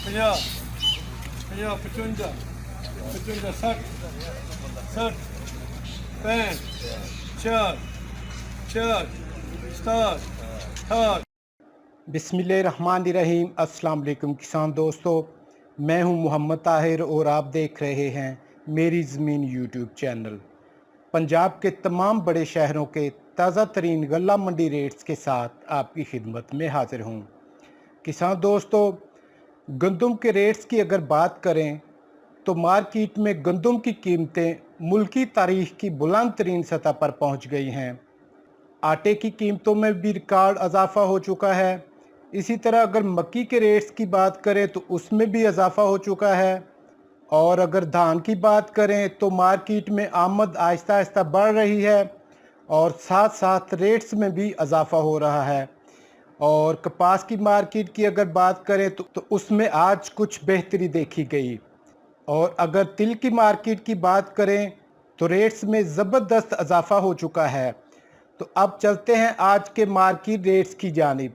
50 50 55 55 60 60 65 64 64 67 68। बिस्मिल्लाहिर्रहमानिर्रहीम। अस्सलाम वालेकुम किसान दोस्तों, मैं हूं मोहम्मद ताहिर और आप देख रहे हैं मेरी ज़मीन यूट्यूब चैनल। पंजाब के तमाम बड़े शहरों के ताज़ा तरीन गल्ला मंडी रेट्स के साथ आपकी खिदमत में हाजिर हूं। किसान दोस्तों, गंदम के रेट्स की अगर बात करें तो मार्केट में गंदम की कीमतें मुल्की तारीख की बुलंद तरीन सतह पर पहुँच गई हैं। आटे की कीमतों में भी रिकॉर्ड इजाफा हो चुका है। इसी तरह अगर मक्की के रेट्स की बात करें तो उसमें भी इजाफा हो चुका है। और अगर धान की बात करें तो मार्केट में आमद आहिस्ता आहिस्ता बढ़ रही है और साथ साथ रेट्स में भी इजाफा हो रहा है। और कपास की मार्केट की अगर बात करें तो उसमें आज कुछ बेहतरी देखी गई। और अगर तिल की मार्केट की बात करें तो रेट्स में ज़बरदस्त इजाफा हो चुका है। तो अब चलते हैं आज के मार्केट रेट्स की जानिब।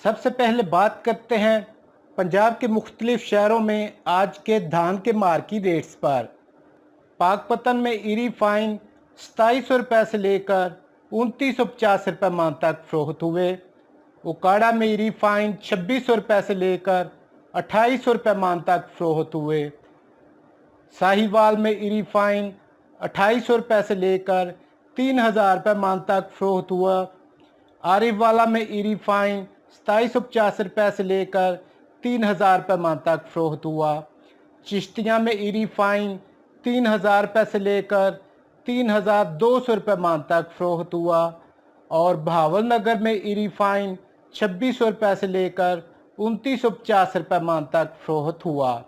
सबसे पहले बात करते हैं पंजाब के मुख्तलिफ शहरों में आज के धान के मार्केट रेट्स पर। पाकपतन में इरी फाइन 2700 रुपये से लेकर 2950 रुपये मान तक फरोख्त हुए। उकाड़ा में इरी फाइन 2600 रुपये से लेकर 2800 रुपये मान तक फरोख्त हुए। साहिवाल में इरी फाइन 2800 रुपये से लेकर 3000 रुपये मान तक फरोख्त हुआ। आरिफ वाला में इरी फाइन 2750 रुपये से लेकर 3000 रुपये मान तक फरोख्त हुआ। चिश्तियाँ में इरी फाइन 3000 रुपये से लेकर 3200 रुपये मान तक फरोख्त हुआ। और बहावल नगर में इरी फाइन 2600 रुपये से लेकर 2950 रुपये मान तक फरोख्त हुआ।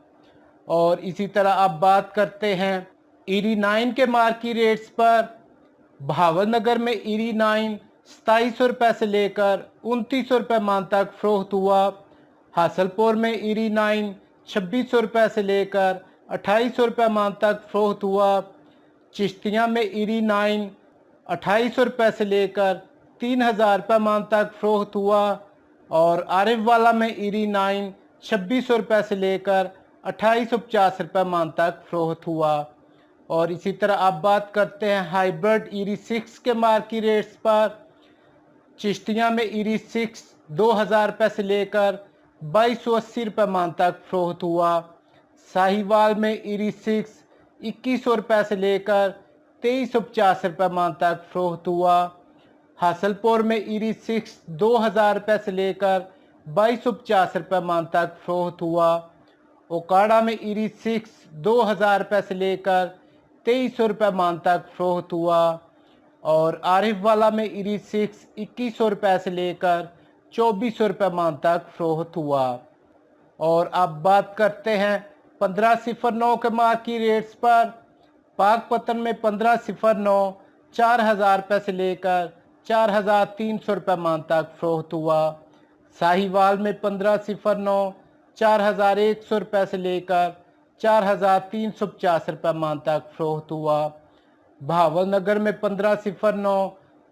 और इसी तरह अब बात करते हैं इरी 9 के मार्केट रेट्स पर। बहावल नगर में इरी 9 2700 रुपये से लेकर 2900 रुपये मान तक फरोख्त हुआ। हासलपुर में इरी 9 2600 रुपये से लेकर 2800 रुपये मान तक फरोख्त हुआ। चिश्तियाँ में इरी 9 2800 रुपये से लेकर 3000 रुपये मान तक फरोख्त हुआ। और आरिफ वाला में इरी 9 2600 रुपये से लेकर 2850 रुपये मान तक फरोख्त हुआ। और इसी तरह अब बात करते हैं हाइब्रिड इरी 6 के मार्केट रेट्स पर। चिश्तियाँ में इरी 6 2000 रुपये से लेकर 2280 रुपये मान तक फरोख्त हुआ। साहिवाल में इरी 6 2100 रुपये से लेकर 2350 रुपये मान तक फरोख्त हुआ। हासलपुर में इरी 6 2000 रुपये से लेकर 2250 रुपये मान तक फरोख्त हुआ। उकाड़ा में इरी 6 2000 रुपये से लेकर 2300 रुपये मान तक फरोख्त हुआ। और आरिफ वाला में इरी 6 2100 रुपये से लेकर 2400 रुपये मान तक फरोख्त हुआ। और अब बात करते हैं 1509 के मार्केट रेट्स पर। पाकपतन में 1509 4000 रुपये से लेकर 4300 रुपये मान तक फरोख्त हुआ। साहिवाल में 1509 4100 रुपये से लेकर 4350 रुपये मान तक फरोख्त हुआ। बहावल नगर में 1509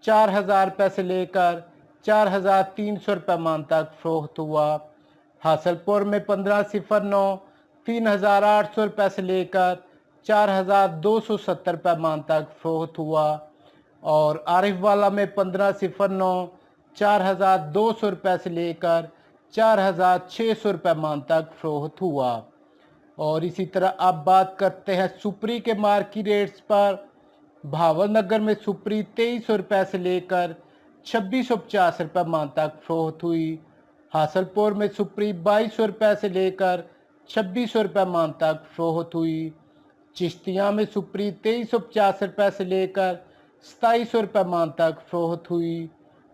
4000 रुपये से लेकर 4300 रुपये मान तक फरोख्त हुआ। हासलपुर में 1509 3800 रुपये से लेकर 4270 रुपये मान तक फरोख्त हुआ। और आरिफ वाला में 1509 4200 रुपये से लेकर 4600 रुपये मान तक फरोख्त हुआ। और इसी तरह अब बात करते हैं सुपरी के मार्केट रेट्स पर। बहावल नगर में सुपरी 2300 रुपये से लेकर 2650 रुपये मान तक फरोख्त हुई। हासलपुर में सुपरी 2200 रुपये से लेकर 2600 रुपये मान तक फरोख्त हुई। चिश्तियाँ में सुपरी 2350 रुपये से लेकर 2700 रुपये मान तक फरोख्त हुई।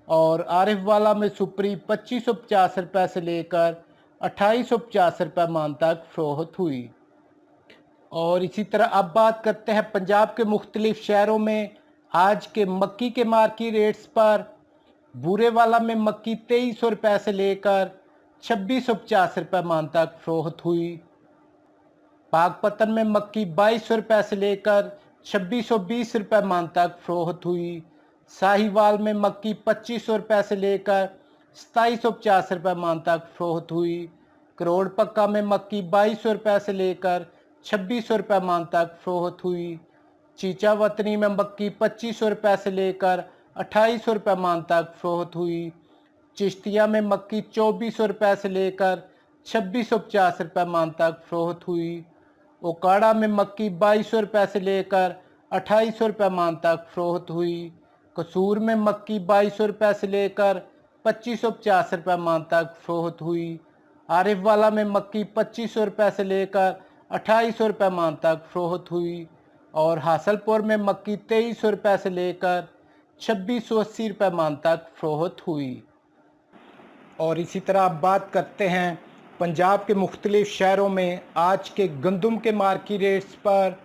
और आरिफ वाला में सुपरी 2550 रुपये से लेकर 2850 रुपये मान तक फरोख्त हुई। और इसी तरह अब बात करते हैं पंजाब के मुख्तलिफ शहरों में आज के मक्की के मार्केट रेट्स पर। बूरे वाला में मक्की 2300 रुपये से लेकर 2650 रुपये मान तक फरोख्त हुई। पाकपतन में मक्की 2200 रुपये से लेकर 2620 रुपये मान तक फरोख्त हुई। साहिवाल में मक्की 2500 रुपये से लेकर 2750 रुपये मान तक फरोख्त हुई। करोड़ पक्का में मक्की 2200 रुपये से लेकर 2600 रुपये मान तक फरोख्त हुई। चीचा वतनी में मक्की 2500 रुपये से लेकर 2800 रुपये मान तक फरोख्त हुई। चिश्तिया में मक्की 2400 रुपये से लेकर 2650 रुपये मान तक फरोख्त हुई। ओकाड़ा में मक्की 2200 रुपये से लेकर 2800 रुपये मान तक फरोख्त हुई। कसूर में मक्की 2200 रुपये से लेकर 2550 रुपये मान तक फरोख्त हुई। आरिफ वाला में मक्की 2500 रुपये से लेकर 2800 रुपये मान तक फरोख्त हुई और हासलपुर में मक्की 2300 रुपये से लेकर 2680 रुपये मान तक फरोख्त हुई। और इसी तरह आप बात करते हैं पंजाब के मुख्तलिफ शहरों में आज के गंदम के मार्केट रेट्स पर।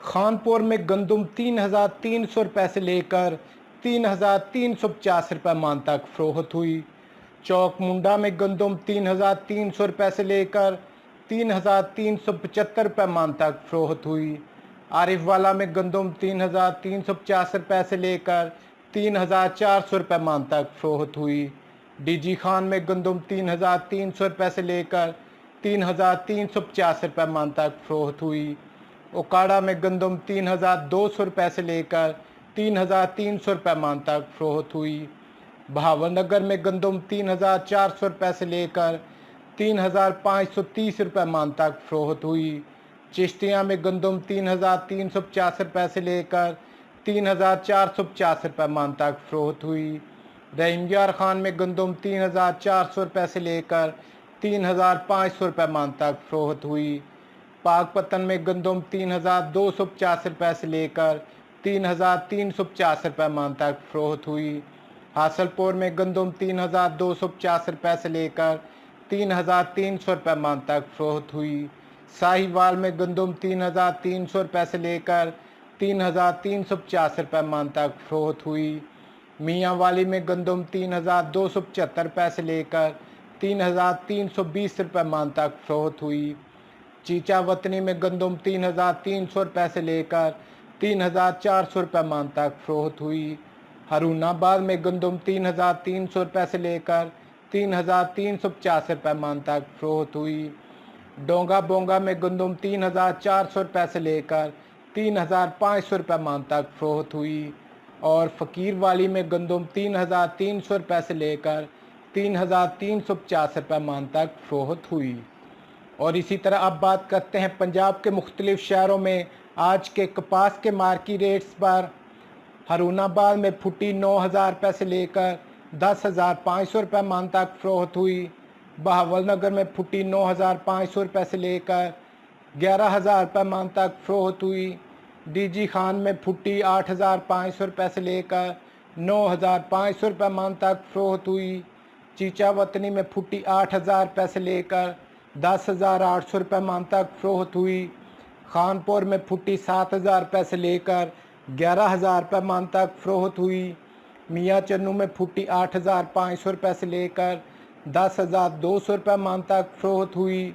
खानपुर में गंदम 3300 रुपये से लेकर 3350 रुपये मान तक फरोख्त हुई। चौक मुंडा में गंदम 3300 रुपये से लेकर 3375 रुपये मान तक फरोख्त हुई। आरिफ वाला में गंदम 3350 रुपये से लेकर 3400 रुपये मान तक फरोख्त हुई। डीजी खान में गंदम 3300 रुपये से लेकर 3350 रुपये मान तक फरोख्त हुई। ओकाड़ा में गंदम 3200 रुपये से लेकर 3300 रुपये मान तक फरोख्त हुई। बहावलनगर में गंदम 3400 रुपये से लेकर 3530 रुपये मान तक फरोख्त हुई। चिश्तिया में गंदम 3350 रुपये से लेकर 3450 रुपये मान तक फरोख्त हुई। रहीमयार खान में गंदम 3400 रुपये से लेकर 3500 रुपये मान तक फरोख्त हुई। पाकपतन में गंदम 3250 रुपये से लेकर 3350 रुपये मान तक फरोख्त हुई। हासलपुर में गंदम 3250 रुपये से लेकर 3300 रुपये मान तक फरोख्त हुई। साहिवाल में गंदम 3300 रुपये से लेकर 3350 रुपये मान तक फरोख्त हुई। मियाँ वाली में गंदम 3275 रुपये से लेकर 3320 रुपये मान तक फरोख्त हुई। चीचा वतनी में गंदम 3300 रुपये से लेकर 3400 रुपये मान तक फरोख्त हुई। हरुनाबाद में गंदम 3300 रुपये से लेकर 3350 रुपये मान तक फरोख्त हुई। डोंगा बोंगा में गंदम 3400 रुपये से लेकर 3500 रुपये मान तक फरोख्त हुई और फ़कीर वाली में गंदम 3300 रुपये से लेकर 3350 रुपये मान तक फरोख्त हुई। और इसी तरह अब बात करते हैं पंजाब के मुख्तलिफ शहरों में आज के कपास के मार्केट रेट्स पर। हरुनाबाद में फुटी 9000 रुपये से लेकर 10,500 रुपये मान तक फरोख्त हुई। बहावलनगर में फुटी 9500 रुपये से लेकर 11,000 रुपये मान तक फरोख्त हुई। डीजी खान में फुटी 8,500 रुपये से लेकर 9,500 रुपये मान तक फरोख्त हुई। चीचा वतनी में फुटी 8,000 रुपये से लेकर 10,800 रुपये मान तक फरोख्त हुई। खानपुर में फुटी 7,000 रुपये से लेकर 11,000 रुपये मान तक फरोख्त हुई। मियाँ चन्नू में फुटी 8,500 रुपये से लेकर 10,200 रुपये मान तक फरोख्त हुई।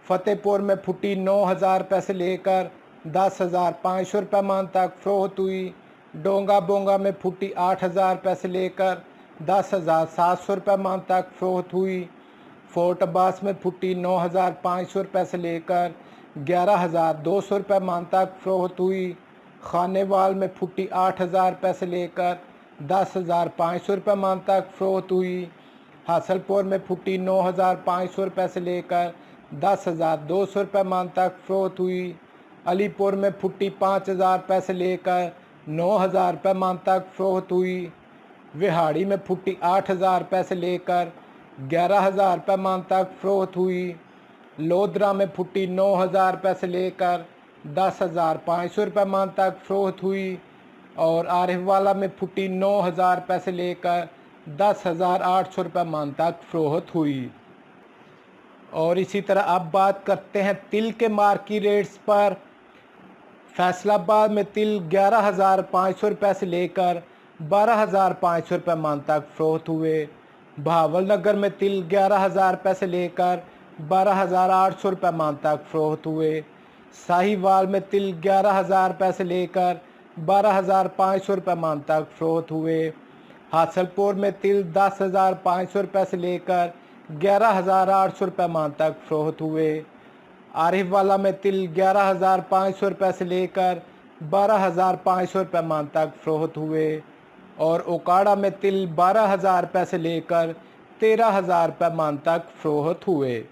फतेहपुर में फुटी 9,000 रुपये से लेकर 10,500 रुपये मान तक फरोख्त हुई। डोंगा बोंगा में फुटी 8,000 रुपये से लेकर 10,700 रुपये मान तक फरोख्त हुई। फोर्ट अब्बास में फुटी 9,500 रुपये से लेकर 11,200 रुपये मान तक फरोख्त हुई। खानेवाल में फुटी 8,000 रुपये से लेकर 10,500 रुपये मान तक फरोख्त हुई। हासलपुर में फुटी 9,500 रुपये से लेकर 10,200 रुपये मान तक फरोख्त हुई। अलीपुर में फुटी 5,000 रुपये से लेकर 9,000 रुपये मान तक फरोख्त हुई। विहाड़ी में फुटी 8,000 रुपये से लेकर 11,000 रुपये मान तक फरोख्त हुई। लोधरा में फुटी 9,000 रुपये से लेकर 10,500 रुपये मान तक फरोख्त हुई और आरिफवाला में फुटी 9,000 रुपये से लेकर 10,800 रुपये मान तक फरोख्त हुई। और इसी तरह अब बात करते हैं तिल के मार्केट रेट्स पर। फैसलाबाद में तिल 11,500 रुपये से लेकर 12,500 रुपये मान तक फरोख्त हुए। बहावलनगर में तिल 11,000 रुपये से लेकर 12,800 रुपये मान तक फरोख्त हुए। साहिवाल में तिल 11,000 रुपये से लेकर 12,500 रुपये मान तक फरोख्त हुए। हासलपुर में तिल 10,500 रुपये से लेकर 11,800 रुपये मान तक फ़रोख्त हुए। आरिफ वाला में तिल 11,500 रुपये से लेकर 12,500 रुपये मान तक फ़रोख्त हुए और ओकाड़ा में तिल 12,000 रुपये से लेकर 13,000 रुपये मान तक फ़रोख्त हुए।